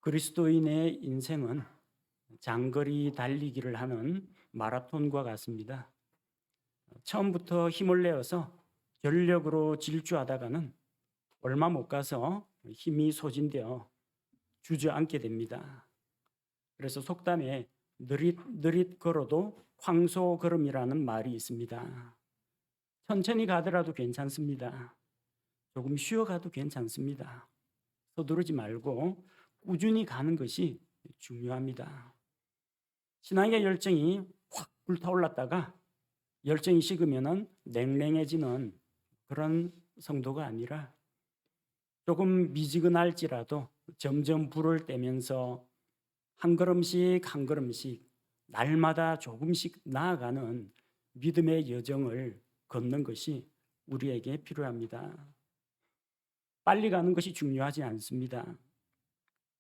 그리스도인의 인생은 장거리 달리기를 하는 마라톤과 같습니다. 처음부터 힘을 내어서 전력으로 질주하다가는 얼마 못 가서 힘이 소진되어 주저앉게 됩니다. 그래서 속담에 느릿느릿 걸어도 황소 걸음이라는 말이 있습니다. 천천히 가더라도 괜찮습니다. 조금 쉬어가도 괜찮습니다. 서두르지 말고 꾸준히 가는 것이 중요합니다. 신앙의 열정이 확 불타올랐다가 열정이 식으면 냉랭해지는 그런 성도가 아니라 조금 미지근할지라도 점점 불을 떼면서 한 걸음씩 한 걸음씩 날마다 조금씩 나아가는 믿음의 여정을 걷는 것이 우리에게 필요합니다. 빨리 가는 것이 중요하지 않습니다.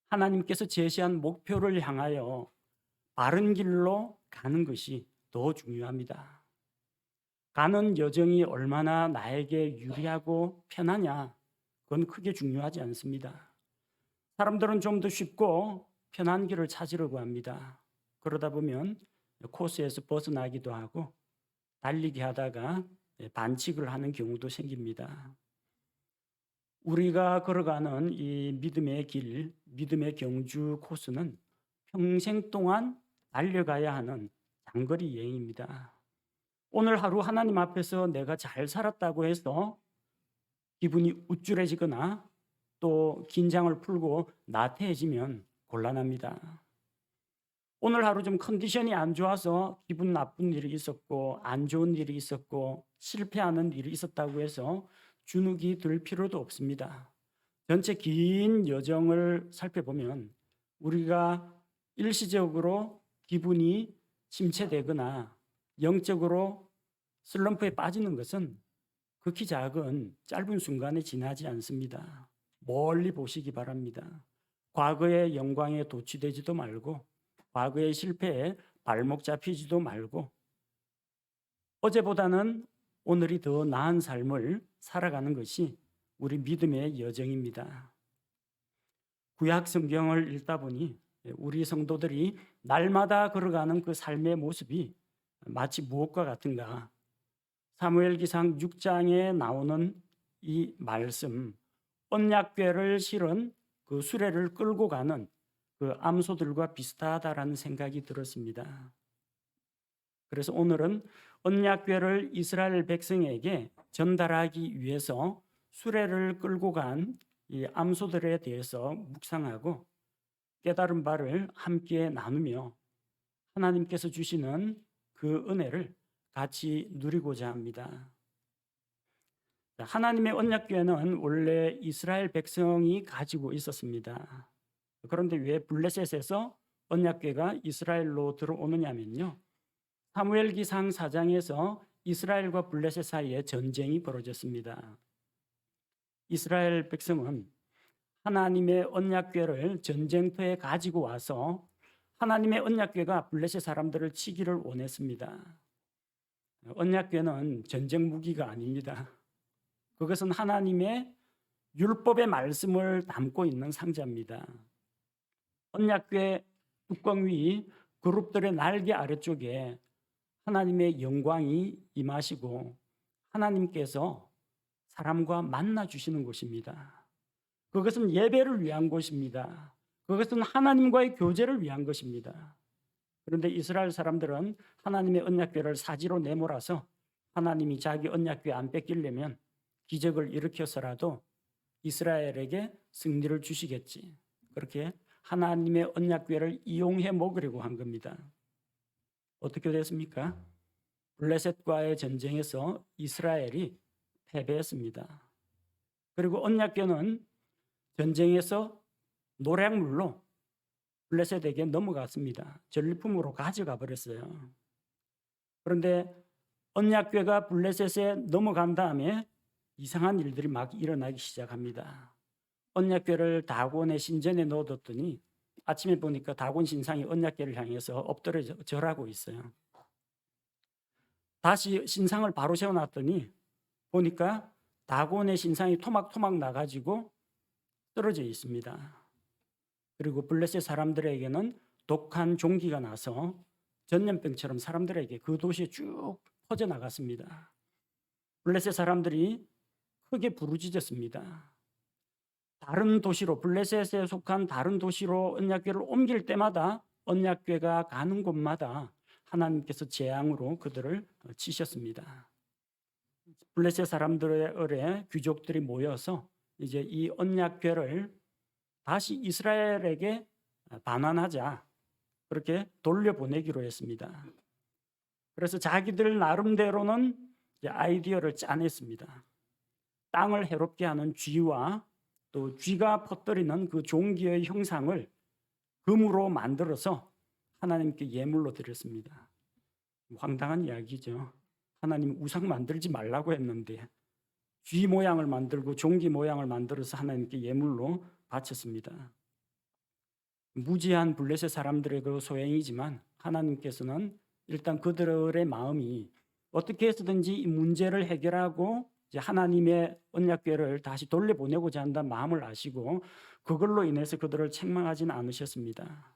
하나님께서 제시한 목표를 향하여 바른 길로 가는 것이 더 중요합니다. 가는 여정이 얼마나 나에게 유리하고 편하냐, 그건 크게 중요하지 않습니다. 사람들은 좀 더 쉽고 편한 길을 찾으려고 합니다. 그러다 보면 코스에서 벗어나기도 하고 달리기 하다가 반칙을 하는 경우도 생깁니다. 우리가 걸어가는 이 믿음의 길, 믿음의 경주 코스는 평생 동안 달려가야 하는 장거리 여행입니다. 오늘 하루 하나님 앞에서 내가 잘 살았다고 해서 기분이 우쭐해지거나 또 긴장을 풀고 나태해지면 곤란합니다. 오늘 하루 좀 컨디션이 안 좋아서 기분 나쁜 일이 있었고 안 좋은 일이 있었고 실패하는 일이 있었다고 해서 주눅이 들 필요도 없습니다. 전체 긴 여정을 살펴보면 우리가 일시적으로 기분이 침체되거나 영적으로 슬럼프에 빠지는 것은 극히 작은 짧은 순간에 지나지 않습니다. 멀리 보시기 바랍니다. 과거의 영광에 도취되지도 말고 과거의 실패에 발목 잡히지도 말고 어제보다는 오늘이 더 나은 삶을 살아가는 것이 우리 믿음의 여정입니다. 구약 성경을 읽다 보니 우리 성도들이 날마다 걸어가는 그 삶의 모습이 마치 무엇과 같은가? 사무엘기상 6장에 나오는 이 말씀, 언약궤를 실은 그 수레를 끌고 가는 그 암소들과 비슷하다라는 생각이 들었습니다. 그래서 오늘은 언약궤를 이스라엘 백성에게 전달하기 위해서 수레를 끌고 간 이 암소들에 대해서 묵상하고 깨달은 바를 함께 나누며 하나님께서 주시는 그 은혜를 같이 누리고자 합니다. 하나님의 언약궤는 원래 이스라엘 백성이 가지고 있었습니다. 그런데 왜 블레셋에서 언약궤가 이스라엘로 들어오느냐면요. 사무엘기상 4장에서 이스라엘과 블레셋 사이에 전쟁이 벌어졌습니다. 이스라엘 백성은 하나님의 언약궤를 전쟁터에 가지고 와서 하나님의 언약궤가 블레셋 사람들을 치기를 원했습니다. 언약궤는 전쟁 무기가 아닙니다. 그것은 하나님의 율법의 말씀을 담고 있는 상자입니다. 언약궤 뚜껑 위 그룹들의 날개 아래쪽에 하나님의 영광이 임하시고 하나님께서 사람과 만나 주시는 곳입니다. 그것은 예배를 위한 곳입니다. 그것은 하나님과의 교제를 위한 것입니다. 그런데 이스라엘 사람들은 하나님의 언약궤를 사지로 내몰아서 하나님이 자기 언약궤 안 뺏기려면 기적을 일으켜서라도 이스라엘에게 승리를 주시겠지. 그렇게 하나님의 언약궤를 이용해 먹으려고 한 겁니다. 어떻게 됐습니까? 블레셋과의 전쟁에서 이스라엘이 패배했습니다. 그리고 언약궤는 전쟁에서 노략물로 블레셋에게 넘어갔습니다. 전리품으로 가져가 버렸어요. 그런데 언약궤가 블레셋에 넘어간 다음에 이상한 일들이 막 일어나기 시작합니다. 언약궤를 다곤의 신전에 넣어뒀더니 아침에 보니까 다곤 신상이 언약궤를 향해서 엎드려 절하고 있어요. 다시 신상을 바로 세워놨더니 보니까 다곤의 신상이 토막토막 나가지고 떨어져 있습니다. 그리고 블레셋 사람들에게는 독한 종기가 나서 전염병처럼 사람들에게 그 도시에 쭉 퍼져나갔습니다. 블레셋 사람들이 크게 부르짖었습니다. 다른 도시로, 블레셋에 속한 다른 도시로 언약궤를 옮길 때마다 언약궤가 가는 곳마다 하나님께서 재앙으로 그들을 치셨습니다. 블레셋 사람들의 귀족들이 모여서 이제 이 언약궤를 다시 이스라엘에게 반환하자, 그렇게 돌려보내기로 했습니다. 그래서 자기들 나름대로는 이제 아이디어를 짜냈습니다. 땅을 해롭게 하는 쥐와 또 쥐가 퍼뜨리는 그 종기의 형상을 금으로 만들어서 하나님께 예물로 드렸습니다. 황당한 이야기죠. 하나님 우상 만들지 말라고 했는데 쥐 모양을 만들고 종기 모양을 만들어서 하나님께 예물로 바쳤습니다. 무지한 블레셋 사람들의 그 소행이지만 하나님께서는 일단 그들의 마음이 어떻게 해서든지 이 문제를 해결하고 이제 하나님의 언약궤를 다시 돌려보내고자 한다는 마음을 아시고 그걸로 인해서 그들을 책망하지는 않으셨습니다.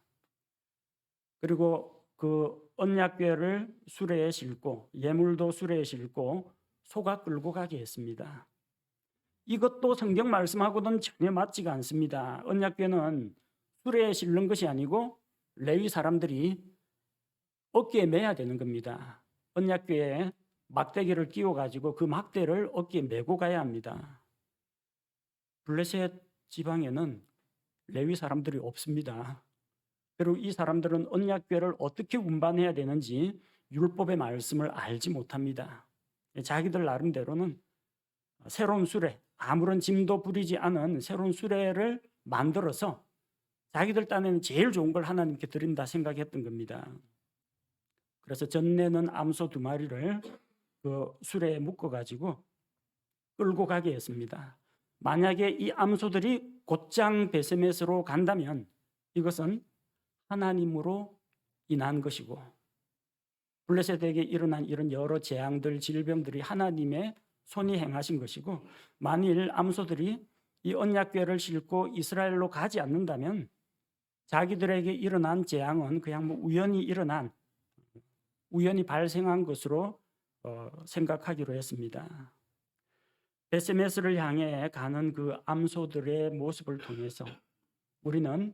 그리고 그 언약궤를 수레에 싣고 예물도 수레에 싣고 소가 끌고 가게 했습니다. 이것도 성경 말씀하고는 전혀 맞지가 않습니다. 언약궤는 수레에 실는 것이 아니고 레위 사람들이 어깨에 매야 되는 겁니다. 언약궤에 막대기를 끼워가지고 그 막대를 어깨에 메고 가야 합니다. 블레셋 지방에는 레위 사람들이 없습니다. 그리고 이 사람들은 언약궤를 어떻게 운반해야 되는지 율법의 말씀을 알지 못합니다. 자기들 나름대로는 새로운 수레, 아무런 짐도 부리지 않은 새로운 수레를 만들어서 자기들 딴에는 제일 좋은 걸 하나님께 드린다 생각했던 겁니다. 그래서 전내는 암소 2마리를 그 수레에 묶어가지고 끌고 가게 했습니다. 만약에 이 암소들이 곧장 베세메스로 간다면 이것은 하나님으로 인한 것이고 블레셋에게 일어난 이런 여러 재앙들, 질병들이 하나님의 손이 행하신 것이고 만일 암소들이 이 언약궤를 싣고 이스라엘로 가지 않는다면 자기들에게 일어난 재앙은 그냥 우연히 발생한 것으로 생각하기로 했습니다. 베세메스를 향해 가는 그 암소들의 모습을 통해서 우리는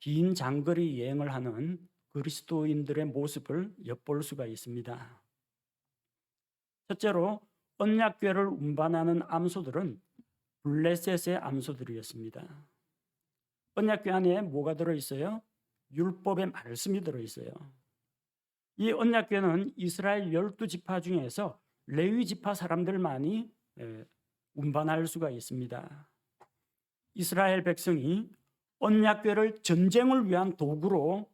긴 장거리 여행을 하는 그리스도인들의 모습을 엿볼 수가 있습니다. 첫째로 언약궤를 운반하는 암소들은 블레셋의 암소들이었습니다. 언약궤 안에 뭐가 들어있어요? 율법의 말씀이 들어있어요. 이 언약궤는 이스라엘 12지파 중에서 레위 지파 사람들만이 운반할 수가 있습니다. 이스라엘 백성이 언약궤를 전쟁을 위한 도구로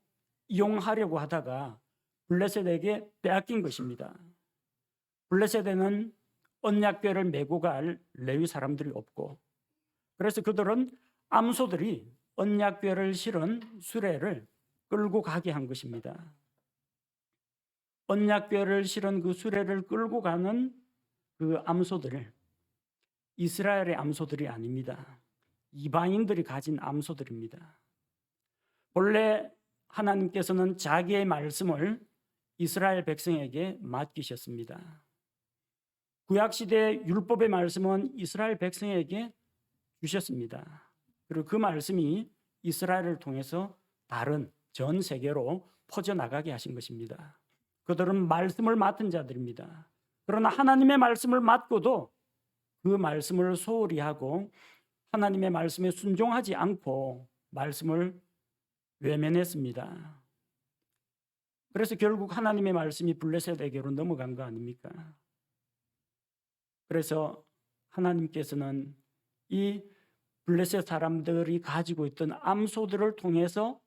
이용하려고 하다가 블레셋에게 빼앗긴 것입니다. 블레셋에는 언약궤를 메고 갈 레위 사람들이 없고 그래서 그들은 암소들이 언약궤를 실은 수레를 끌고 가게 한 것입니다. 언약궤를 실은 그 수레를 끌고 가는 그 암소들, 이스라엘의 암소들이 아닙니다. 이방인들이 가진 암소들입니다. 본래 하나님께서는 자기의 말씀을 이스라엘 백성에게 맡기셨습니다. 구약시대 율법의 말씀은 이스라엘 백성에게 주셨습니다. 그리고 그 말씀이 이스라엘을 통해서 다른 전 세계로 퍼져나가게 하신 것입니다. 그들은 말씀을 맡은 자들입니다. 그러나 하나님의 말씀을 맡고도 그 말씀을 소홀히 하고 하나님의 말씀에 순종하지 않고 말씀을 외면했습니다. 그래서 결국 하나님의 말씀이 블레셋에게로 넘어간 거 아닙니까? 그래서 하나님께서는 이 블레셋 사람들이 가지고 있던 암소들을 통해서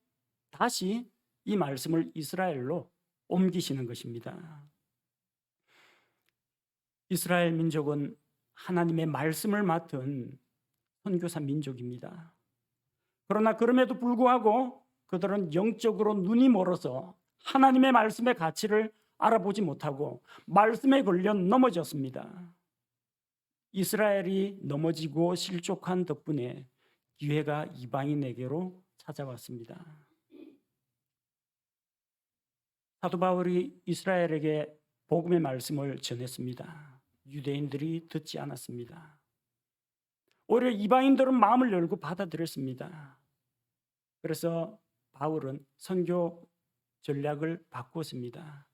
다시 이 말씀을 이스라엘로 옮기시는 것입니다. 이스라엘 민족은 하나님의 말씀을 맡은 선교사 민족입니다. 그러나 그럼에도 불구하고 그들은 영적으로 눈이 멀어서 하나님의 말씀의 가치를 알아보지 못하고 말씀에 걸려 넘어졌습니다. 이스라엘이 넘어지고 실족한 덕분에 기회가 이방인에게로 찾아왔습니다. 사도 바울이 이스라엘에게 복음의 말씀을 전했습니다. 유대인들이 듣지 않았습니다. 오히려 이방인들은 마음을 열고 받아들였습니다. 그래서 바울은 선교 전략을 바꾸었습니다.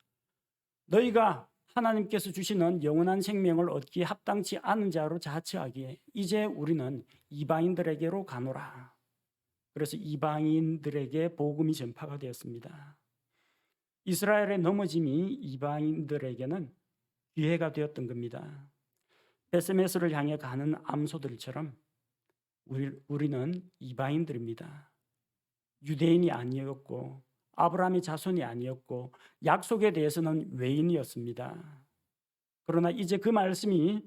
너희가 하나님께서 주시는 영원한 생명을 얻기에 합당치 않은 자로 자처하기에 이제 우리는 이방인들에게로 가노라. 그래서 이방인들에게 복음이 전파가 되었습니다. 이스라엘의 넘어짐이 이방인들에게는 기회가 되었던 겁니다. 베스메스를 향해 가는 암소들처럼 우리는 이방인들입니다. 유대인이 아니었고 아브라함의 자손이 아니었고 약속에 대해서는 외인이었습니다. 그러나 이제 그 말씀이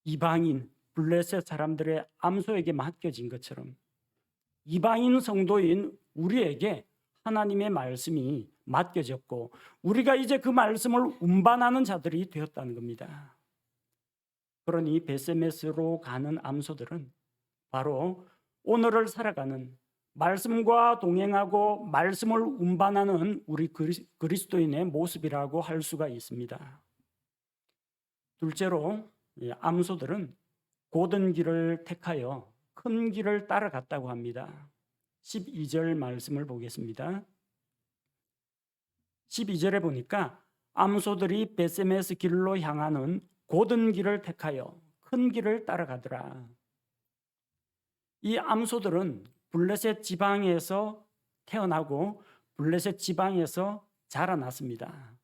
이방인 블레셋 사람들의 암소에게 맡겨진 것처럼 이방인 성도인 우리에게 하나님의 말씀이 맡겨졌고 우리가 이제 그 말씀을 운반하는 자들이 되었다는 겁니다. 그러니 베세메스로 가는 암소들은 바로 오늘을 살아가는 말씀과 동행하고 말씀을 운반하는 우리 그리스도인의 모습이라고 할 수가 있습니다. 둘째로 암소들은 고든 길을 택하여 큰 길을 따라갔다고 합니다. 12절 말씀을 보겠습니다. 12절에 보니까 암소들이 베세메스 길로 향하는 고든 길을 택하여 큰 길을 따라가더라. 이 암소들은 블레셋 지방에서 태어나고 블레셋 지방에서 자라났습니다.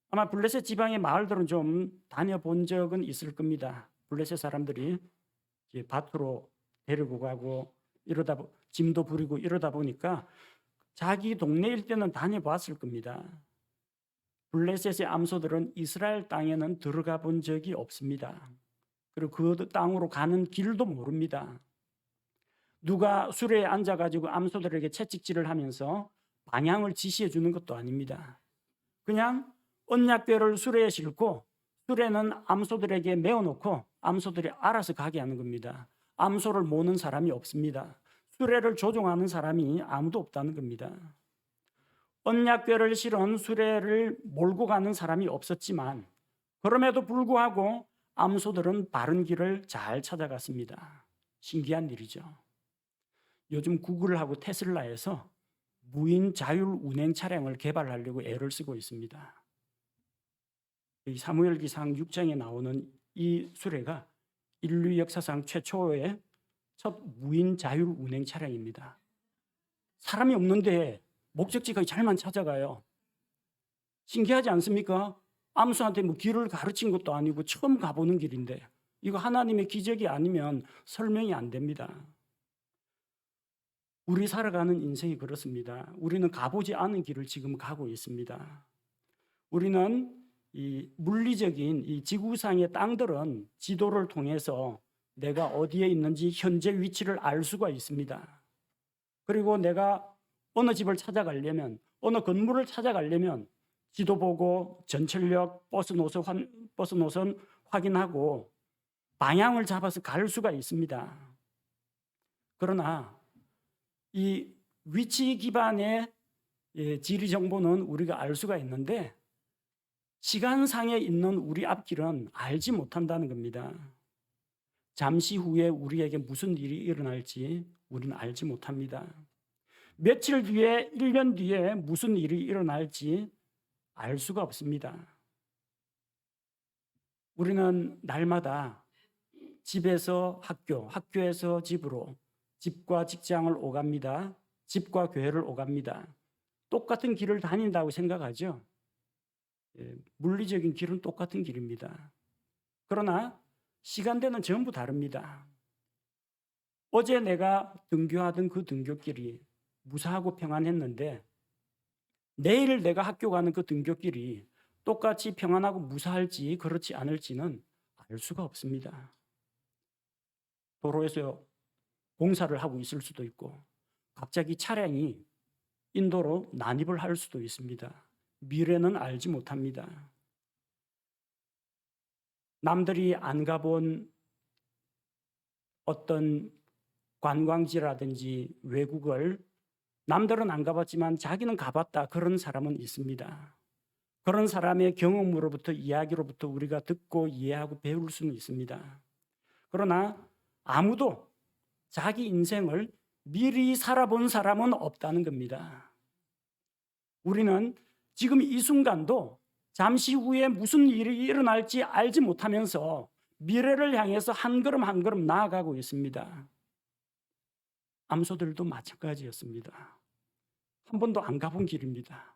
아마 블레셋 지방의 마을들은 좀 다녀본 적은 있을 겁니다. 블레셋 사람들이 밭으로 데리고 가고 이러다 짐도 부리고 이러다 보니까 자기 동네일 때는 다녀봤을 겁니다. 블레셋의 암소들은 이스라엘 땅에는 들어가 본 적이 없습니다. 그리고 그 땅으로 가는 길도 모릅니다. 누가 수레에 앉아가지고 암소들에게 채찍질을 하면서 방향을 지시해 주는 것도 아닙니다. 그냥 언약궤를 수레에 싣고 수레는 암소들에게 메어놓고 암소들이 알아서 가게 하는 겁니다. 암소를 모는 사람이 없습니다. 수레를 조종하는 사람이 아무도 없다는 겁니다. 언약궤를 실은 수레를 몰고 가는 사람이 없었지만 그럼에도 불구하고 암소들은 바른 길을 잘 찾아갔습니다. 신기한 일이죠. 요즘 구글하고 테슬라에서 무인 자율 운행 차량을 개발하려고 애를 쓰고 있습니다. 이 사무엘기상 6장에 나오는 이 수레가 인류 역사상 최초의 첫 무인 자율 운행 차량입니다. 사람이 없는데 목적지까지 잘만 찾아가요. 신기하지 않습니까? 암소한테 뭐 길을 가르친 것도 아니고 처음 가보는 길인데 이거 하나님의 기적이 아니면 설명이 안 됩니다. 우리 살아가는 인생이 그렇습니다. 우리는 가보지 않은 길을 지금 가고 있습니다. 우리는 이 물리적인 이 지구상의 땅들은 지도를 통해서 내가 어디에 있는지 현재 위치를 알 수가 있습니다. 그리고 내가 어느 집을 찾아가려면 어느 건물을 찾아가려면 지도 보고 전철역, 버스 노선 확인하고 방향을 잡아서 갈 수가 있습니다. 그러나 이 위치 기반의 지리 정보는 우리가 알 수가 있는데 시간상에 있는 우리 앞길은 알지 못한다는 겁니다. 잠시 후에 우리에게 무슨 일이 일어날지 우리는 알지 못합니다. 며칠 뒤에, 1년 뒤에 무슨 일이 일어날지 알 수가 없습니다. 우리는 날마다 집에서 학교, 학교에서 집으로, 집과 직장을 오갑니다. 집과 교회를 오갑니다. 똑같은 길을 다닌다고 생각하죠. 물리적인 길은 똑같은 길입니다. 그러나 시간대는 전부 다릅니다. 어제 내가 등교하던 그 등교길이 무사하고 평안했는데 내일 내가 학교 가는 그 등교길이 똑같이 평안하고 무사할지 그렇지 않을지는 알 수가 없습니다. 도로에서 공사를 하고 있을 수도 있고 갑자기 차량이 인도로 난입을 할 수도 있습니다. 미래는 알지 못합니다. 남들이 안 가본 어떤 관광지라든지 외국을 남들은 안 가봤지만 자기는 가봤다, 그런 사람은 있습니다. 그런 사람의 경험으로부터, 이야기로부터 우리가 듣고 이해하고 배울 수는 있습니다. 그러나 아무도 자기 인생을 미리 살아본 사람은 없다는 겁니다. 우리는 지금 이 순간도 잠시 후에 무슨 일이 일어날지 알지 못하면서 미래를 향해서 한 걸음 한 걸음 나아가고 있습니다. 암소들도 마찬가지였습니다. 한 번도 안 가본 길입니다.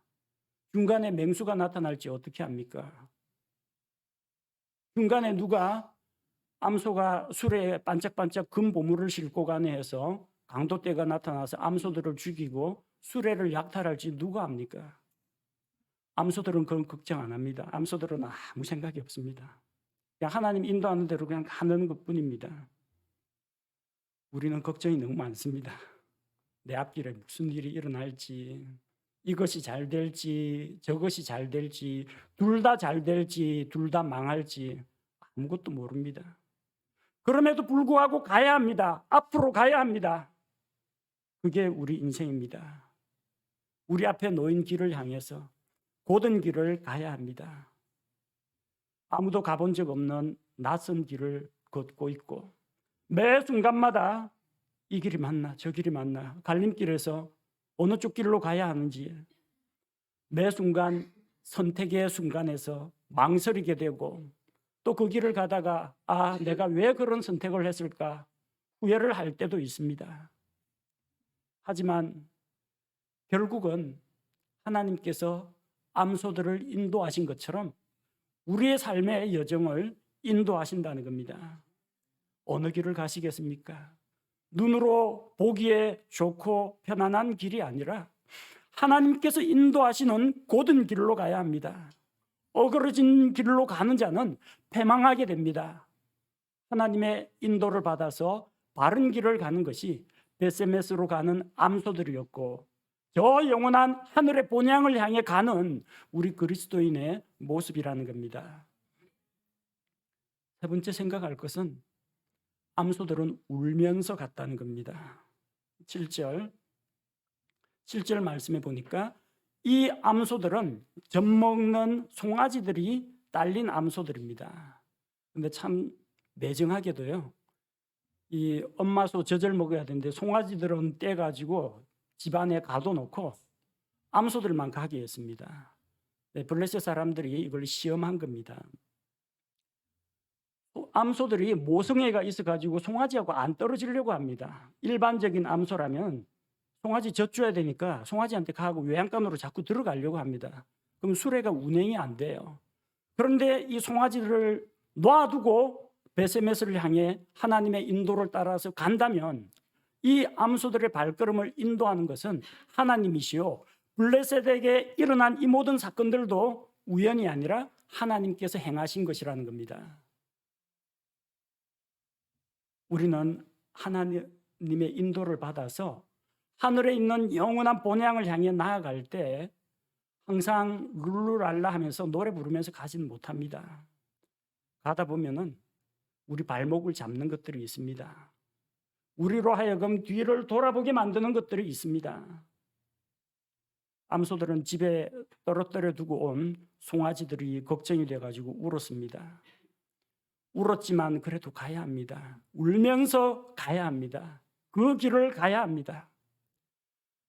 중간에 맹수가 나타날지 어떻게 합니까? 중간에 누가 암소가 수레에 반짝반짝 금 보물을 싣고 가네 해서 강도떼가 나타나서 암소들을 죽이고 수레를 약탈할지 누가 합니까? 암소들은 그런 걱정 안 합니다. 암소들은 아무 생각이 없습니다. 그냥 하나님 인도하는 대로 그냥 하는 것뿐입니다. 우리는 걱정이 너무 많습니다. 내 앞길에 무슨 일이 일어날지, 이것이 잘 될지, 저것이 잘 될지, 둘 다 잘 될지, 둘 다 망할지 아무것도 모릅니다. 그럼에도 불구하고 가야 합니다. 앞으로 가야 합니다. 그게 우리 인생입니다. 우리 앞에 놓인 길을 향해서 고든 길을 가야 합니다. 아무도 가본 적 없는 낯선 길을 걷고 있고 매 순간마다 이 길이 맞나 저 길이 맞나 갈림길에서 어느 쪽 길로 가야 하는지 매 순간 선택의 순간에서 망설이게 되고 또 그 길을 가다가 내가 왜 그런 선택을 했을까 후회를 할 때도 있습니다. 하지만 결국은 하나님께서 암소들을 인도하신 것처럼 우리의 삶의 여정을 인도하신다는 겁니다. 어느 길을 가시겠습니까? 눈으로 보기에 좋고 편안한 길이 아니라 하나님께서 인도하시는 고든 길로 가야 합니다. 어그러진 길로 가는 자는 패망하게 됩니다. 하나님의 인도를 받아서 바른 길을 가는 것이 베세메스로 가는 암소들이었고 저 영원한 하늘의 본향을 향해 가는 우리 그리스도인의 모습이라는 겁니다. 세 번째 생각할 것은 암소들은 울면서 갔다는 겁니다. 7절 말씀해 보니까 이 암소들은 젖먹는 송아지들이 딸린 암소들입니다. 근데 참 매정하게도요, 이 엄마소 젖을 먹어야 되는데 송아지들은 떼가지고 집안에 가둬놓고 암소들만 가게 했습니다. 블레셋 사람들이 이걸 시험한 겁니다. 암소들이 모성애가 있어가지고 송아지하고 안 떨어지려고 합니다. 일반적인 암소라면 송아지 젖줘야 되니까 송아지한테 가고 외양간으로 자꾸 들어가려고 합니다. 그럼 수레가 운행이 안 돼요. 그런데 이 송아지들을 놔두고 베세메스를 향해 하나님의 인도를 따라서 간다면 이 암소들의 발걸음을 인도하는 것은 하나님이시요 블레셋에게 일어난 이 모든 사건들도 우연이 아니라 하나님께서 행하신 것이라는 겁니다. 우리는 하나님의 인도를 받아서 하늘에 있는 영원한 본향을 향해 나아갈 때 항상 룰루랄라 하면서 노래 부르면서 가지는 못합니다. 가다 보면은 우리 발목을 잡는 것들이 있습니다. 우리로 하여금 뒤를 돌아보게 만드는 것들이 있습니다. 암소들은 집에 떨어뜨려 두고 온 송아지들이 걱정이 돼가지고 울었습니다. 울었지만 그래도 가야 합니다. 울면서 가야 합니다. 그 길을 가야 합니다.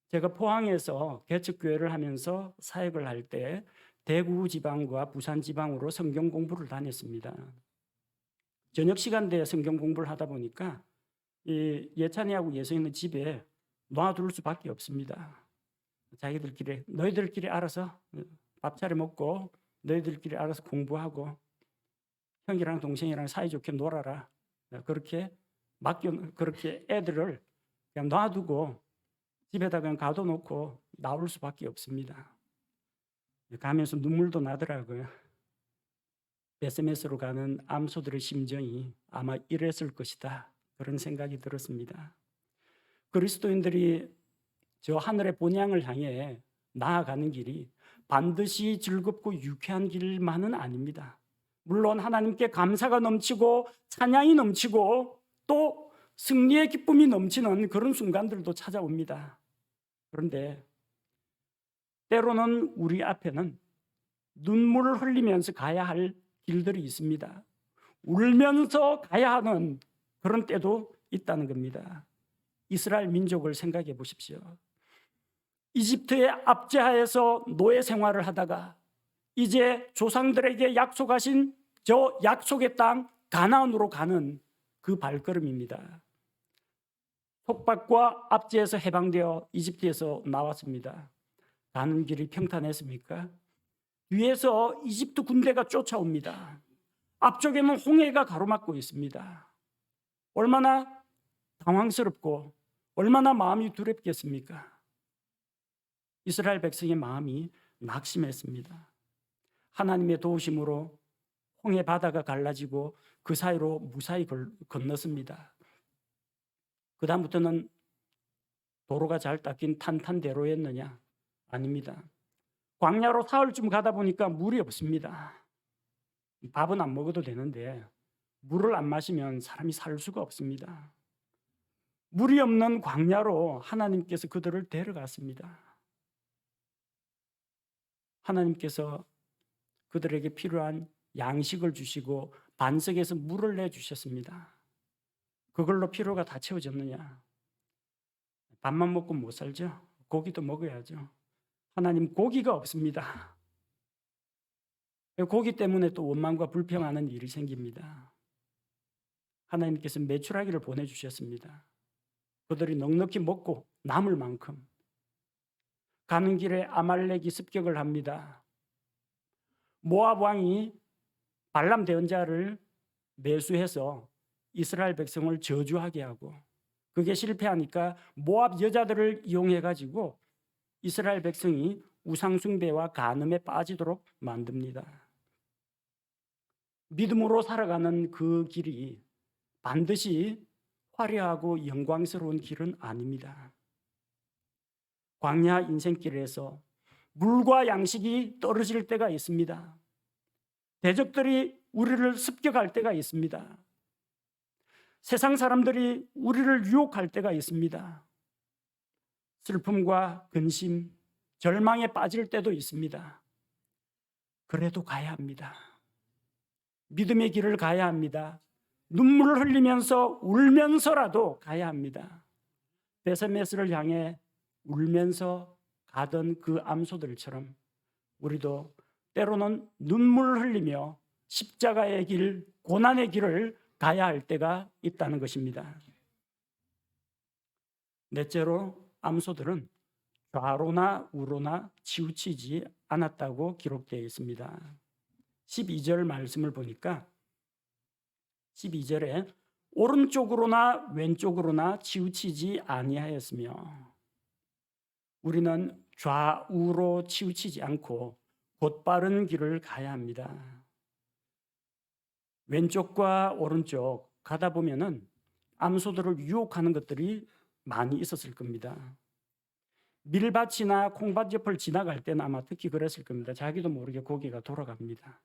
제가 포항에서 개척교회를 하면서 사역을 할 때 대구 지방과 부산 지방으로 성경 공부를 다녔습니다. 저녁 시간대에 성경 공부를 하다 보니까 이 예찬이하고 예성이는 집에 놔둘 수밖에 없습니다. 자기들끼리 너희들끼리 알아서 밥 차려 먹고 너희들끼리 알아서 공부하고 형이랑 동생이랑 사이좋게 놀아라. 그렇게 그렇게 애들을 그냥 놔두고 집에다 그냥 가둬놓고 나올 수밖에 없습니다. 가면서 눈물도 나더라고요. 베세메스로 가는 암소들의 심정이 아마 이랬을 것이다. 그런 생각이 들었습니다. 그리스도인들이 저 하늘의 본향을 향해 나아가는 길이 반드시 즐겁고 유쾌한 길만은 아닙니다. 물론 하나님께 감사가 넘치고 찬양이 넘치고 또 승리의 기쁨이 넘치는 그런 순간들도 찾아옵니다. 그런데 때로는 우리 앞에는 눈물을 흘리면서 가야 할 길들이 있습니다. 울면서 가야 하는 그런 때도 있다는 겁니다. 이스라엘 민족을 생각해 보십시오. 이집트의 압제하에서 노예 생활을 하다가 이제 조상들에게 약속하신 저 약속의 땅 가나안으로 가는 그 발걸음입니다. 속박과 압제에서 해방되어 이집트에서 나왔습니다. 가는 길이 평탄했습니까? 뒤에서 이집트 군대가 쫓아옵니다. 앞쪽에는 홍해가 가로막고 있습니다. 얼마나 당황스럽고 얼마나 마음이 두렵겠습니까? 이스라엘 백성의 마음이 낙심했습니다. 하나님의 도우심으로 홍해 바다가 갈라지고 그 사이로 무사히 건넜습니다. 그 다음부터는 도로가 잘 닦인 탄탄대로였느냐? 아닙니다. 광야로 사흘쯤 가다 보니까 물이 없습니다. 밥은 안 먹어도 되는데 물을 안 마시면 사람이 살 수가 없습니다. 물이 없는 광야로 하나님께서 그들을 데려갔습니다. 하나님께서 그들에게 필요한 양식을 주시고 반석에서 물을 내주셨습니다. 그걸로 필요가 다 채워졌느냐? 밥만 먹고 못 살죠? 고기도 먹어야죠. 하나님 고기가 없습니다. 고기 때문에 또 원망과 불평하는 일이 생깁니다. 하나님께서 메추라기를 보내주셨습니다. 그들이 넉넉히 먹고 남을 만큼. 가는 길에 아말렉이 습격을 합니다. 모압 왕이 발람 대언자를 매수해서 이스라엘 백성을 저주하게 하고 그게 실패하니까 모압 여자들을 이용해 가지고 이스라엘 백성이 우상 숭배와 간음에 빠지도록 만듭니다. 믿음으로 살아가는 그 길이 반드시 화려하고 영광스러운 길은 아닙니다. 광야 인생길에서 물과 양식이 떨어질 때가 있습니다. 대적들이 우리를 습격할 때가 있습니다. 세상 사람들이 우리를 유혹할 때가 있습니다. 슬픔과 근심, 절망에 빠질 때도 있습니다. 그래도 가야 합니다. 믿음의 길을 가야 합니다. 눈물을 흘리면서 울면서라도 가야 합니다. 베세메스를 향해 울면서 가던 그 암소들처럼 우리도 때로는 눈물을 흘리며 십자가의 길, 고난의 길을 가야 할 때가 있다는 것입니다. 넷째로 암소들은 좌로나 우로나 치우치지 않았다고 기록되어 있습니다. 12절 말씀을 보니까 12절에 오른쪽으로나 왼쪽으로나 치우치지 아니하였으며 우리는 좌우로 치우치지 않고 곧바른 길을 가야 합니다. 왼쪽과 오른쪽 가다 보면은 암소들을 유혹하는 것들이 많이 있었을 겁니다. 밀밭이나 콩밭 옆을 지나갈 때는 아마 특히 그랬을 겁니다. 자기도 모르게 고개가 돌아갑니다.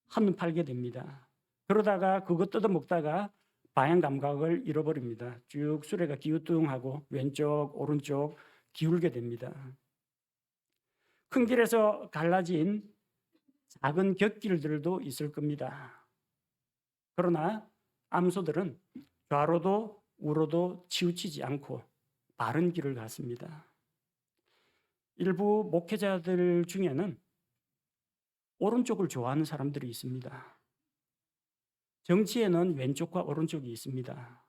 한눈 팔게 됩니다. 그러다가 그거 뜯어먹다가 방향 감각을 잃어버립니다. 쭉 수레가 기우뚱하고 왼쪽 오른쪽 기울게 됩니다. 큰 길에서 갈라진 작은 곁길들도 있을 겁니다. 그러나 암소들은 좌로도 우로도 치우치지 않고 바른 길을 갔습니다. 일부 목회자들 중에는 오른쪽을 좋아하는 사람들이 있습니다. 정치에는 왼쪽과 오른쪽이 있습니다.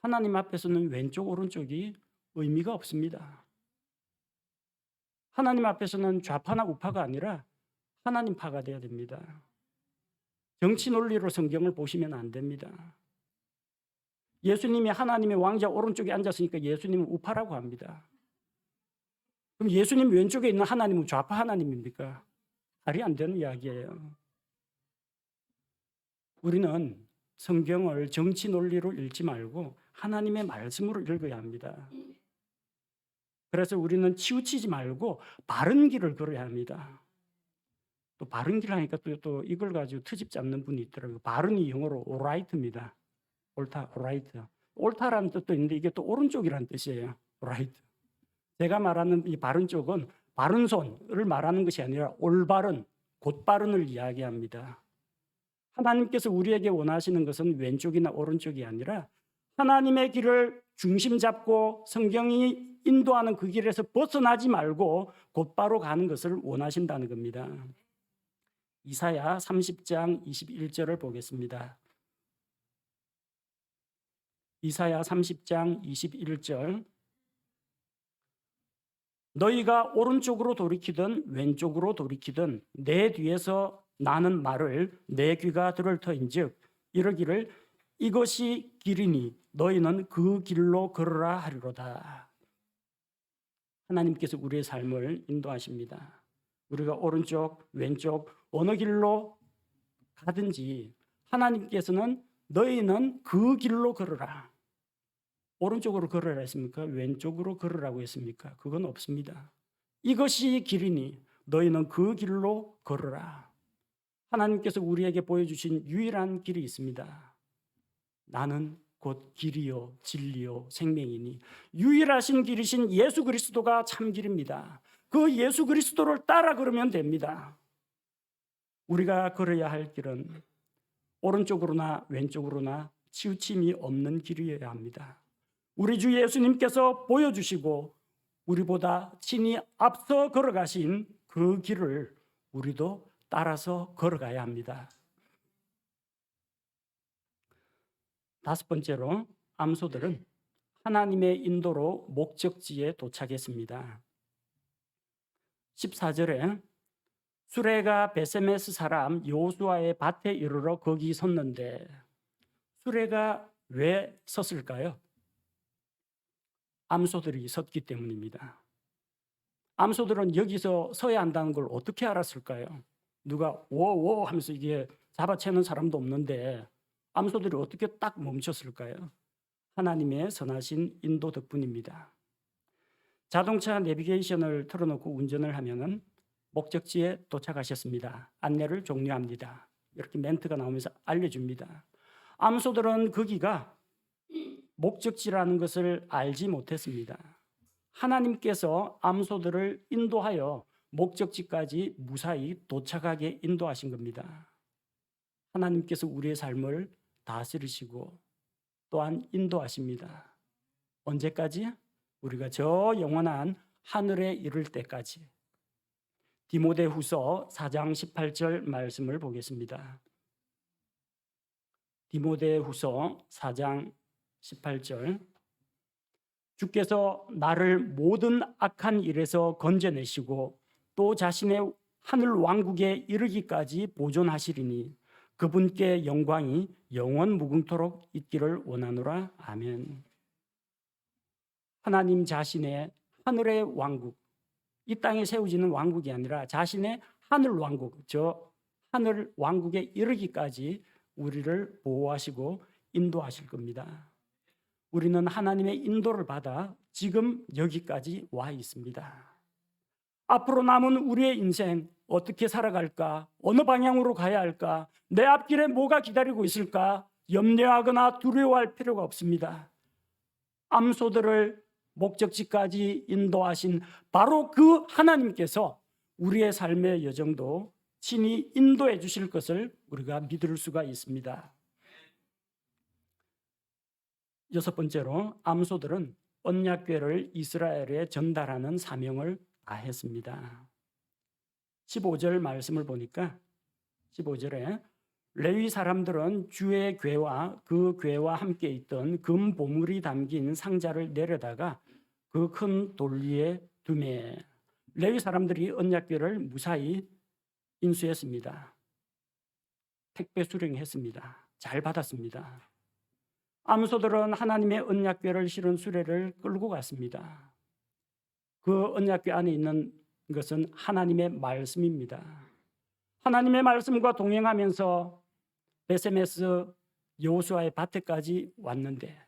하나님 앞에서는 왼쪽 오른쪽이 의미가 없습니다. 하나님 앞에서는 좌파나 우파가 아니라 하나님파가 되어야 됩니다. 정치 논리로 성경을 보시면 안 됩니다. 예수님이 하나님의 왕자 오른쪽에 앉았으니까 예수님은 우파라고 합니다. 그럼 예수님 왼쪽에 있는 하나님은 좌파 하나님입니까? 말이 안 되는 이야기예요. 우리는 성경을 정치 논리로 읽지 말고 하나님의 말씀으로 읽어야 합니다. 그래서 우리는 치우치지 말고 바른 길을 걸어야 합니다. 또 바른 길 하니까 또 이걸 가지고 트집 잡는 분이 있더라고요. 바른이 영어로 alright입니다. 옳다, right. 옳다라는 뜻도 있는데 이게 또 오른쪽이라는 뜻이에요. right. 제가 말하는 이 바른 쪽은 바른 손을 말하는 것이 아니라 올바른, 곧바른을 이야기합니다. 하나님께서 우리에게 원하시는 것은 왼쪽이나 오른쪽이 아니라 하나님의 길을 중심 잡고 성경이 인도하는 그 길에서 벗어나지 말고 곧바로 가는 것을 원하신다는 겁니다. 이사야 30장 21절을 보겠습니다. 이사야 30장 21절. 너희가 오른쪽으로 돌이키든 왼쪽으로 돌이키든 내 뒤에서 나는 말을 내 귀가 들을 터인즉 이르기를 이것이 길이니 너희는 그 길로 걸으라 하리로다. 하나님께서 우리의 삶을 인도하십니다. 우리가 오른쪽, 왼쪽 어느 길로 가든지 하나님께서는 너희는 그 길로 걸으라. 오른쪽으로 걸으라 했습니까? 왼쪽으로 걸으라고 했습니까? 그건 없습니다. 이것이 길이니 너희는 그 길로 걸으라. 하나님께서 우리에게 보여주신 유일한 길이 있습니다. 나는 곧 길이요 진리요 생명이니 유일하신 길이신 예수 그리스도가 참 길입니다. 그 예수 그리스도를 따라 걸으면 됩니다. 우리가 걸어야 할 길은 오른쪽으로나 왼쪽으로나 치우침이 없는 길이어야 합니다. 우리 주 예수님께서 보여주시고 우리보다 친히 앞서 걸어가신 그 길을 우리도 따라서 걸어가야 합니다. 다섯 번째로 암소들은 하나님의 인도로 목적지에 도착했습니다. 14절에 수레가 베세메스 사람 여호수아의 밭에 이르러 거기 섰는데 수레가 왜 섰을까요? 암소들이 섰기 때문입니다. 암소들은 여기서 서야 한다는 걸 어떻게 알았을까요? 누가 워워 하면서 이게 잡아채는 사람도 없는데 암소들이 어떻게 딱 멈췄을까요? 하나님의 선하신 인도 덕분입니다. 자동차 내비게이션을 틀어놓고 운전을 하면은 목적지에 도착하셨습니다. 안내를 종료합니다. 이렇게 멘트가 나오면서 알려줍니다. 암소들은 거기가 목적지라는 것을 알지 못했습니다. 하나님께서 암소들을 인도하여 목적지까지 무사히 도착하게 인도하신 겁니다. 하나님께서 우리의 삶을 다스리시고 또한 인도하십니다. 언제까지? 우리가 저 영원한 하늘에 이를 때까지. 디모데후서 4장 18절 말씀을 보겠습니다. 디모데후서 4장 18절. 주께서 나를 모든 악한 일에서 건져내시고 또 자신의 하늘 왕국에 이르기까지 보존하시리니 그분께 영광이 영원 무궁토록 있기를 원하노라. 아멘. 하나님 자신의 하늘의 왕국, 이 땅에 세워지는 왕국이 아니라 자신의 하늘 왕국, 저 하늘 왕국에 이르기까지 우리를 보호하시고 인도하실 겁니다. 우리는 하나님의 인도를 받아 지금 여기까지 와 있습니다. 앞으로 남은 우리의 인생 어떻게 살아갈까? 어느 방향으로 가야 할까? 내 앞길에 뭐가 기다리고 있을까? 염려하거나 두려워할 필요가 없습니다. 암소들을 목적지까지 인도하신 바로 그 하나님께서 우리의 삶의 여정도 친히 인도해 주실 것을 우리가 믿을 수가 있습니다. 여섯 번째로 암소들은 언약궤를 이스라엘에 전달하는 사명을 다했습니다. 15절 말씀을 보니까 15절에 레위 사람들은 주의 궤와 그 궤와 함께 있던 금 보물이 담긴 상자를 내려다가 그 큰 돌 위에 두매. 레위 사람들이 언약궤를 무사히 인수했습니다. 택배 수령했습니다. 잘 받았습니다. 암소들은 하나님의 언약궤를 실은 수레를 끌고 갔습니다. 그 언약궤 안에 있는 것은 하나님의 말씀입니다. 하나님의 말씀과 동행하면서 베세메스 여호수아의 밭에까지 왔는데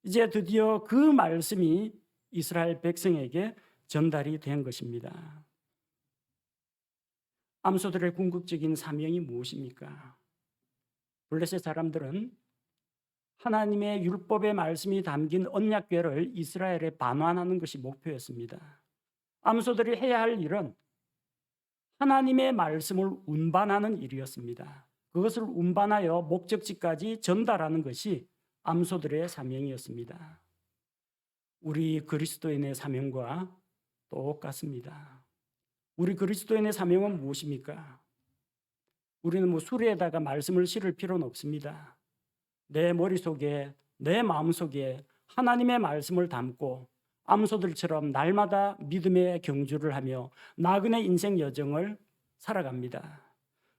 이제 드디어 그 말씀이 이스라엘 백성에게 전달이 된 것입니다. 암소들의 궁극적인 사명이 무엇입니까? 블레셋 사람들은 하나님의 율법의 말씀이 담긴 언약궤를 이스라엘에 반환하는 것이 목표였습니다. 암소들이 해야 할 일은 하나님의 말씀을 운반하는 일이었습니다. 그것을 운반하여 목적지까지 전달하는 것이 암소들의 사명이었습니다. 우리 그리스도인의 사명과 똑같습니다. 우리 그리스도인의 사명은 무엇입니까? 우리는 수레에다가 말씀을 실을 필요는 없습니다. 내 머릿속에, 내 마음속에 하나님의 말씀을 담고 암소들처럼 날마다 믿음의 경주를 하며 나그네 인생 여정을 살아갑니다.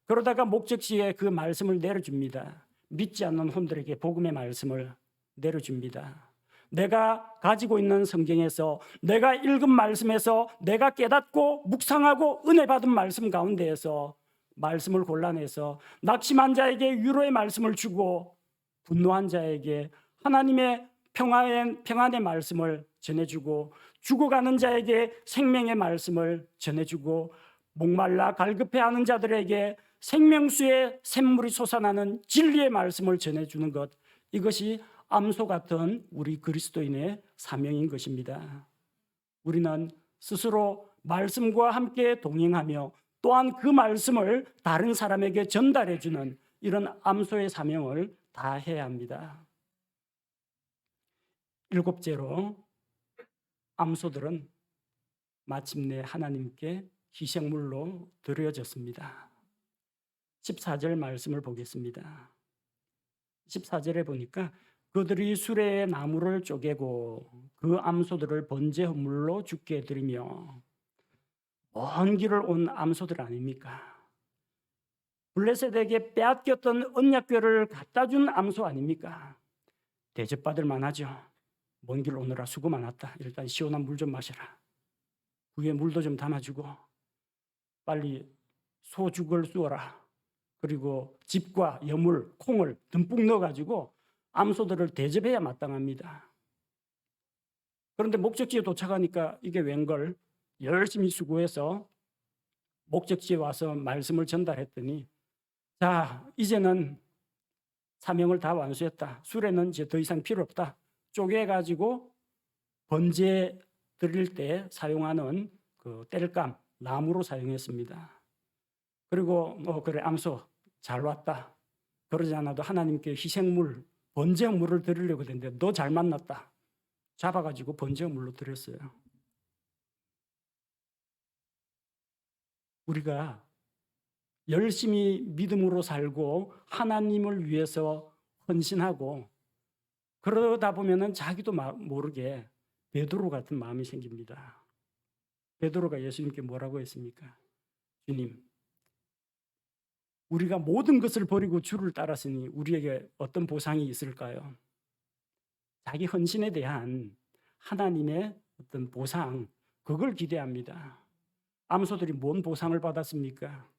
그러다가 목적지에 그 말씀을 내려줍니다. 믿지 않는 혼들에게 복음의 말씀을 내려줍니다. 내가 가지고 있는 성경에서, 내가 읽은 말씀에서, 내가 깨닫고 묵상하고 은혜 받은 말씀 가운데에서 말씀을 골라내서 낙심한 자에게 위로의 말씀을 주고 분노한 자에게 하나님의 평안의 말씀을 전해주고 죽어가는 자에게 생명의 말씀을 전해주고 목말라 갈급해하는 자들에게 생명수의 샘물이 솟아나는 진리의 말씀을 전해주는 것, 이것이 암소 같은 우리 그리스도인의 사명인 것입니다. 우리는 스스로 말씀과 함께 동행하며 또한 그 말씀을 다른 사람에게 전달해주는 이런 암소의 사명을 다해야 합니다. 일곱째로, 암소들은 마침내 하나님께 희생물로 드려졌습니다. 14절 말씀을 보겠습니다. 14절에 보니까 그들이 수레의 나무를 쪼개고 그 암소들을 번제 헌물로 주께 드리며, 먼 길을 온 암소들 아닙니까? 블레셋에게 빼앗겼던 언약궤를 갖다 준 암소 아닙니까? 대접받을 만하죠. 먼 길 오느라 수고 많았다. 일단 시원한 물 좀 마셔라. 위에 물도 좀 담아주고 빨리 소죽을 쏘아라. 그리고 즙과 여물, 콩을 듬뿍 넣어가지고 암소들을 대접해야 마땅합니다. 그런데 목적지에 도착하니까 이게 웬걸, 열심히 수고해서 목적지에 와서 말씀을 전달했더니, 자, 이제는 사명을 다 완수했다. 수레는 이제 더 이상 필요 없다. 쪼개가지고 번제 드릴 때 사용하는 그 땔감, 나무로 사용했습니다. 그리고 그래, 암소 잘 왔다. 그러지 않아도 하나님께 희생물, 번제물을 드리려고 했는데 너 잘 만났다. 잡아가지고 번제물로 드렸어요. 우리가 열심히 믿음으로 살고 하나님을 위해서 헌신하고 그러다 보면은 자기도 모르게 베드로 같은 마음이 생깁니다. 베드로가 예수님께 뭐라고 했습니까? 주님, 우리가 모든 것을 버리고 주를 따랐으니 우리에게 어떤 보상이 있을까요? 자기 헌신에 대한 하나님의 어떤 보상, 그걸 기대합니다. 암소들이 뭔 보상을 받았습니까?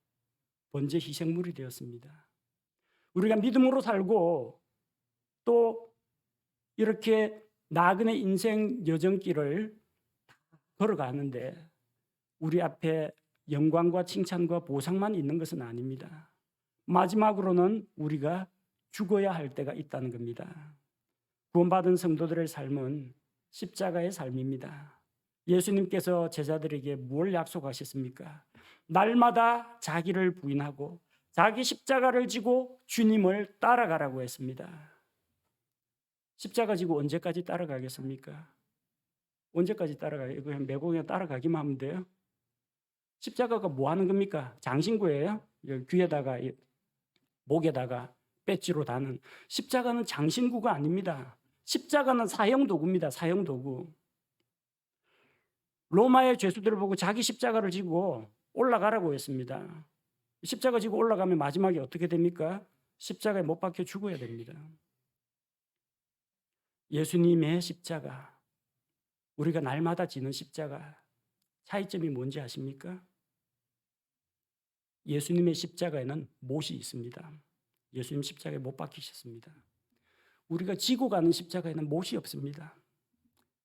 번제 희생물이 되었습니다. 우리가 믿음으로 살고 또 이렇게 나그네 인생 여정길을 걸어가는데 우리 앞에 영광과 칭찬과 보상만 있는 것은 아닙니다. 마지막으로는 우리가 죽어야 할 때가 있다는 겁니다. 구원받은 성도들의 삶은 십자가의 삶입니다. 예수님께서 제자들에게 뭘 약속하셨습니까? 날마다 자기를 부인하고 자기 십자가를 지고 주님을 따라가라고 했습니다. 십자가 지고 언제까지 따라가겠습니까? 언제까지 따라가요? 그냥 매국에 따라가기만 하면 돼요? 십자가가 뭐 하는 겁니까? 장신구예요? 귀에다가 목에다가 배지로 다는. 십자가는 장신구가 아닙니다. 십자가는 사형도구입니다. 사형도구. 로마의 죄수들을 보고 자기 십자가를 지고 올라가라고 했습니다. 십자가 지고 올라가면 마지막에 어떻게 됩니까? 십자가에 못 박혀 죽어야 됩니다. 예수님의 십자가, 우리가 날마다 지는 십자가, 차이점이 뭔지 아십니까? 예수님의 십자가에는 못이 있습니다. 예수님 십자가에 못 박히셨습니다. 우리가 지고 가는 십자가에는 못이 없습니다.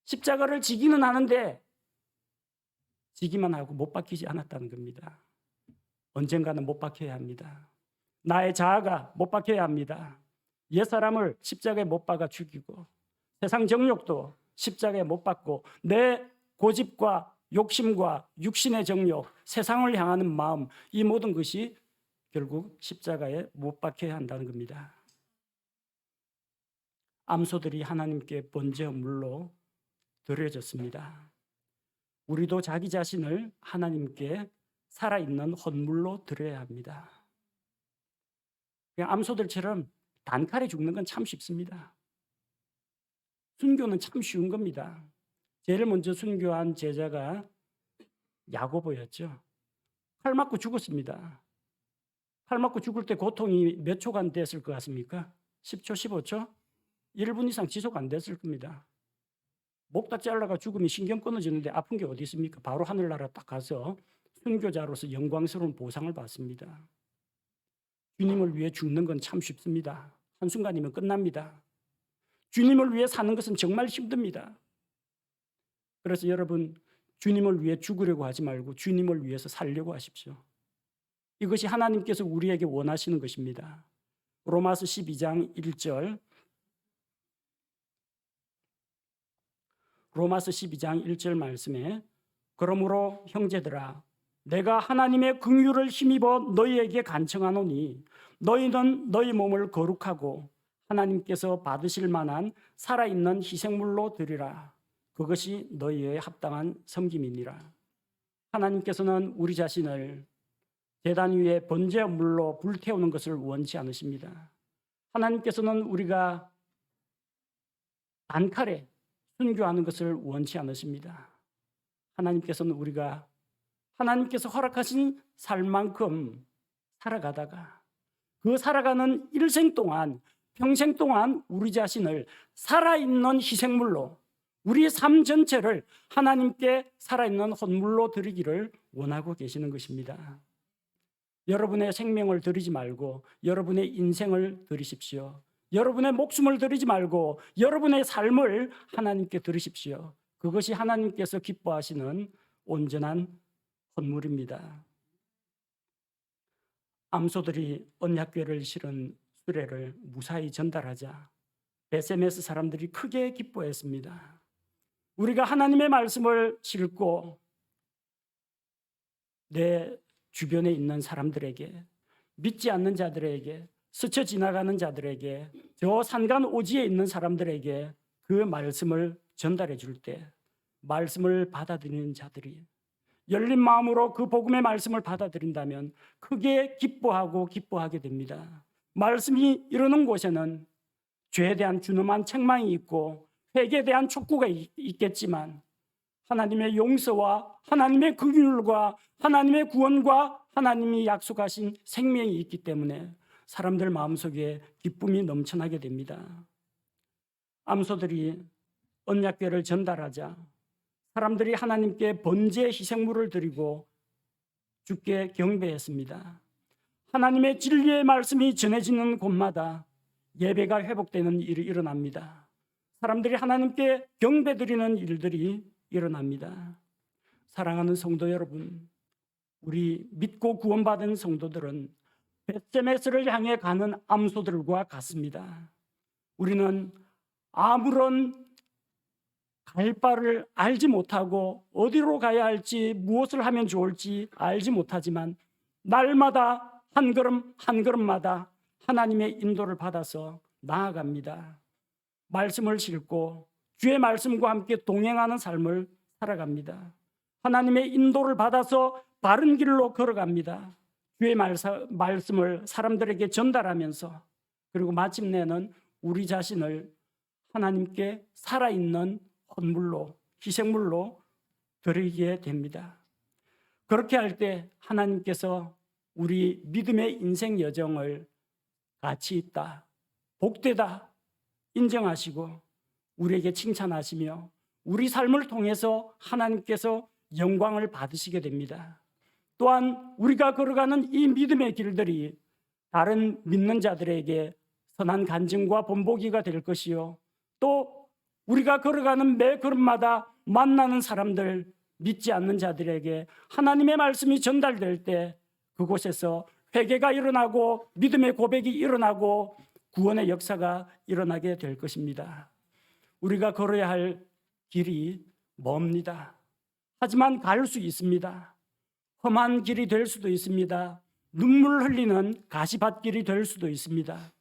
십자가를 지기는 하는데 지기만 하고 못 박히지 않았다는 겁니다. 언젠가는 못 박혀야 합니다. 나의 자아가 못 박혀야 합니다. 옛사람을 십자가에 못 박아 죽이고 세상 정욕도 십자가에 못 박고 내 고집과 욕심과 육신의 정욕, 세상을 향하는 마음, 이 모든 것이 결국 십자가에 못 박혀야 한다는 겁니다. 암소들이 하나님께 번제물로 드려졌습니다. 우리도 자기 자신을 하나님께 살아있는 헌물로 드려야 합니다. 암소들처럼 단칼에 죽는 건 참 쉽습니다. 순교는 참 쉬운 겁니다. 제일 먼저 순교한 제자가 야고보였죠. 칼 맞고 죽었습니다. 칼 맞고 죽을 때 고통이 몇 초간 됐을 것 같습니까? 10초, 15초? 1분 이상 지속 안 됐을 겁니다. 목 다 잘라가 죽으면 신경 끊어지는데 아픈 게 어디 있습니까? 바로 하늘나라 딱 가서 순교자로서 영광스러운 보상을 받습니다. 주님을 위해 죽는 건 참 쉽습니다. 한순간이면 끝납니다. 주님을 위해 사는 것은 정말 힘듭니다. 그래서 여러분, 주님을 위해 죽으려고 하지 말고 주님을 위해서 살려고 하십시오. 이것이 하나님께서 우리에게 원하시는 것입니다. 로마서 12장 1절, 로마서 12장 1절 말씀에 그러므로 형제들아 내가 하나님의 긍휼을 힘입어 너희에게 간청하노니 너희는 너희 몸을 거룩하고 하나님께서 받으실 만한 살아있는 희생물로 드리라. 그것이 너희의 합당한 섬김이니라. 하나님께서는 우리 자신을 제단 위에 번제물로 불태우는 것을 원치 않으십니다. 하나님께서는 우리가 단칼에 순교하는 것을 원치 않으십니다. 하나님께서는 우리가 하나님께서 허락하신 삶만큼 살아가다가 그 살아가는 일생 동안 평생 동안 우리 자신을 살아있는 희생물로 우리의 삶 전체를 하나님께 살아있는 헌물로 드리기를 원하고 계시는 것입니다. 여러분의 생명을 드리지 말고 여러분의 인생을 드리십시오. 여러분의 목숨을 드리지 말고 여러분의 삶을 하나님께 드리십시오. 그것이 하나님께서 기뻐하시는 온전한 헌물입니다. 암소들이 언약궤를 실은 수레를 무사히 전달하자 베세메스 사람들이 크게 기뻐했습니다. 우리가 하나님의 말씀을 싣고 내 주변에 있는 사람들에게, 믿지 않는 자들에게, 스쳐 지나가는 자들에게, 저 산간 오지에 있는 사람들에게 그 말씀을 전달해 줄 때 말씀을 받아들이는 자들이 열린 마음으로 그 복음의 말씀을 받아들인다면 크게 기뻐하게 됩니다. 말씀이 이르는 곳에는 죄에 대한 준엄한 책망이 있고 회개에 대한 촉구가 있겠지만 하나님의 용서와 하나님의 긍휼과 하나님의 구원과 하나님이 약속하신 생명이 있기 때문에 사람들 마음속에 기쁨이 넘쳐나게 됩니다. 암소들이 언약궤를 전달하자 사람들이 하나님께 번제 희생물을 드리고 주께 경배했습니다. 하나님의 진리의 말씀이 전해지는 곳마다 예배가 회복되는 일이 일어납니다. 사람들이 하나님께 경배드리는 일들이 일어납니다. 사랑하는 성도 여러분, 우리 믿고 구원받은 성도들은 벳세메스를 향해 가는 암소들과 같습니다. 우리는 아무런 갈 바를 알지 못하고 어디로 가야 할지 무엇을 하면 좋을지 알지 못하지만 날마다 한 걸음 한 걸음마다 하나님의 인도를 받아서 나아갑니다. 말씀을 싣고 주의 말씀과 함께 동행하는 삶을 살아갑니다. 하나님의 인도를 받아서 바른 길로 걸어갑니다. 주의 말씀을 사람들에게 전달하면서 그리고 마침내는 우리 자신을 하나님께 살아있는 헌물로, 희생물로 드리게 됩니다. 그렇게 할 때 하나님께서 우리 믿음의 인생 여정을 가치 있다, 복되다 인정하시고 우리에게 칭찬하시며 우리 삶을 통해서 하나님께서 영광을 받으시게 됩니다. 또한 우리가 걸어가는 이 믿음의 길들이 다른 믿는 자들에게 선한 간증과 본보기가 될 것이요, 또 우리가 걸어가는 매 걸음마다 만나는 사람들, 믿지 않는 자들에게 하나님의 말씀이 전달될 때 그곳에서 회개가 일어나고 믿음의 고백이 일어나고 구원의 역사가 일어나게 될 것입니다. 우리가 걸어야 할 길이 멉니다. 하지만 갈 수 있습니다. 험한 길이 될 수도 있습니다. 눈물 흘리는 가시밭길이 될 수도 있습니다.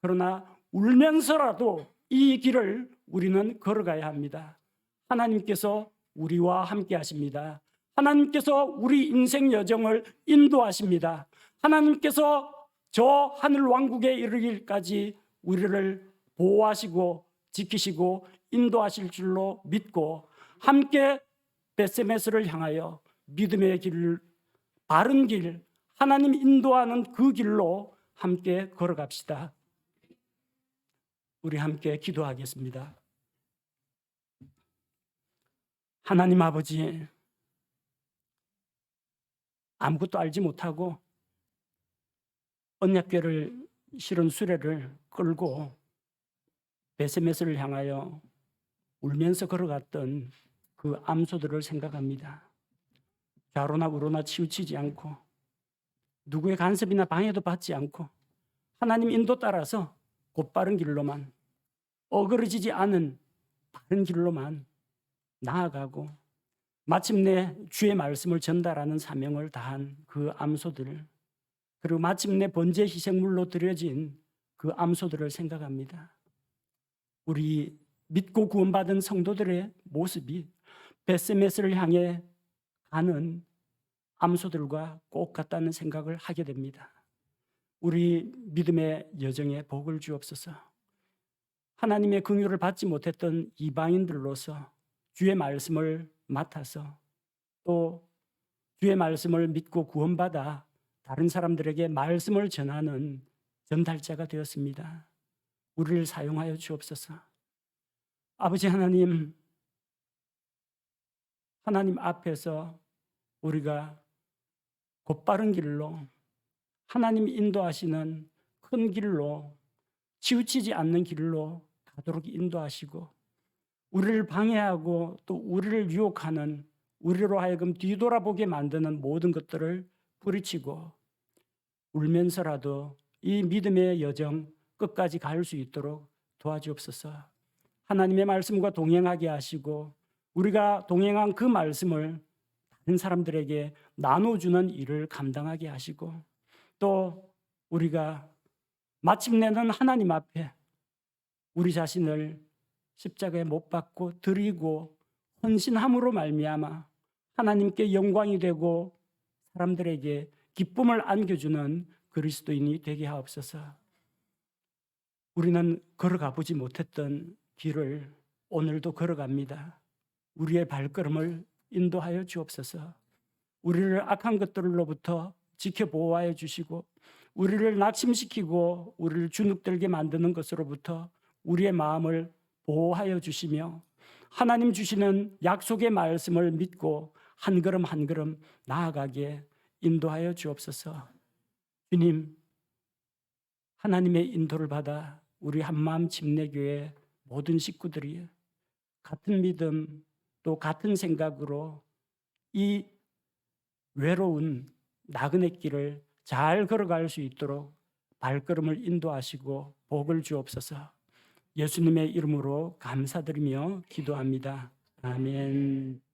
그러나 울면서라도 이 길을 우리는 걸어가야 합니다. 하나님께서 우리와 함께 하십니다. 하나님께서 우리 인생 여정을 인도하십니다. 하나님께서 저 하늘 왕국에 이르기까지 우리를 보호하시고 지키시고 인도하실 줄로 믿고 함께 벳세메스를 향하여 믿음의 길, 바른 길, 하나님 인도하는 그 길로 함께 걸어갑시다. 우리 함께 기도하겠습니다. 하나님 아버지, 아무것도 알지 못하고 언약궤를 실은 수레를 끌고 벳세메스를 향하여 울면서 걸어갔던 그 암소들을 생각합니다. 좌로나 우로나 치우치지 않고 누구의 간섭이나 방해도 받지 않고 하나님 인도 따라서 곧바른 길로만, 어그러지지 않은 바른 길로만 나아가고 마침내 주의 말씀을 전달하는 사명을 다한 그 암소들, 그리고 마침내 번제 희생물로 드려진 그 암소들을 생각합니다. 우리 믿고 구원받은 성도들의 모습이 벳세메스를 향해 가는 암소들과 꼭 같다는 생각을 하게 됩니다. 우리 믿음의 여정에 복을 주옵소서. 하나님의 긍휼을 받지 못했던 이방인들로서 주의 말씀을 맡아서 또 주의 말씀을 믿고 구원받아 다른 사람들에게 말씀을 전하는 전달자가 되었습니다. 우리를 사용하여 주옵소서. 아버지 하나님 앞에서 우리가 곧바른 길로, 하나님 인도하시는 큰 길로, 치우치지 않는 길로 가도록 인도하시고 우리를 방해하고 또 우리를 유혹하는, 우리로 하여금 뒤돌아보게 만드는 모든 것들을 뿌리치고 울면서라도 이 믿음의 여정 끝까지 갈 수 있도록 도와주옵소서. 하나님의 말씀과 동행하게 하시고 우리가 동행한 그 말씀을 다른 사람들에게 나눠주는 일을 감당하게 하시고 또 우리가 마침내는 하나님 앞에 우리 자신을 십자가에 못 박고 드리고 헌신함으로 말미암아 하나님께 영광이 되고 사람들에게 기쁨을 안겨주는 그리스도인이 되게 하옵소서. 우리는 걸어가 보지 못했던 길을 오늘도 걸어갑니다. 우리의 발걸음을 인도하여 주옵소서. 우리를 악한 것들로부터 지켜 보호하여 주시고 우리를 낙심시키고 우리를 주눅들게 만드는 것으로부터 우리의 마음을 보호하여 주시며 하나님 주시는 약속의 말씀을 믿고 한 걸음 한 걸음 나아가게 인도하여 주옵소서. 주님, 하나님의 인도를 받아 우리 한마음 침례교회 모든 식구들이 같은 믿음 또 같은 생각으로 이 외로운 나그네 길을 잘 걸어갈 수 있도록 발걸음을 인도하시고 복을 주옵소서. 예수님의 이름으로 감사드리며 기도합니다. 아멘.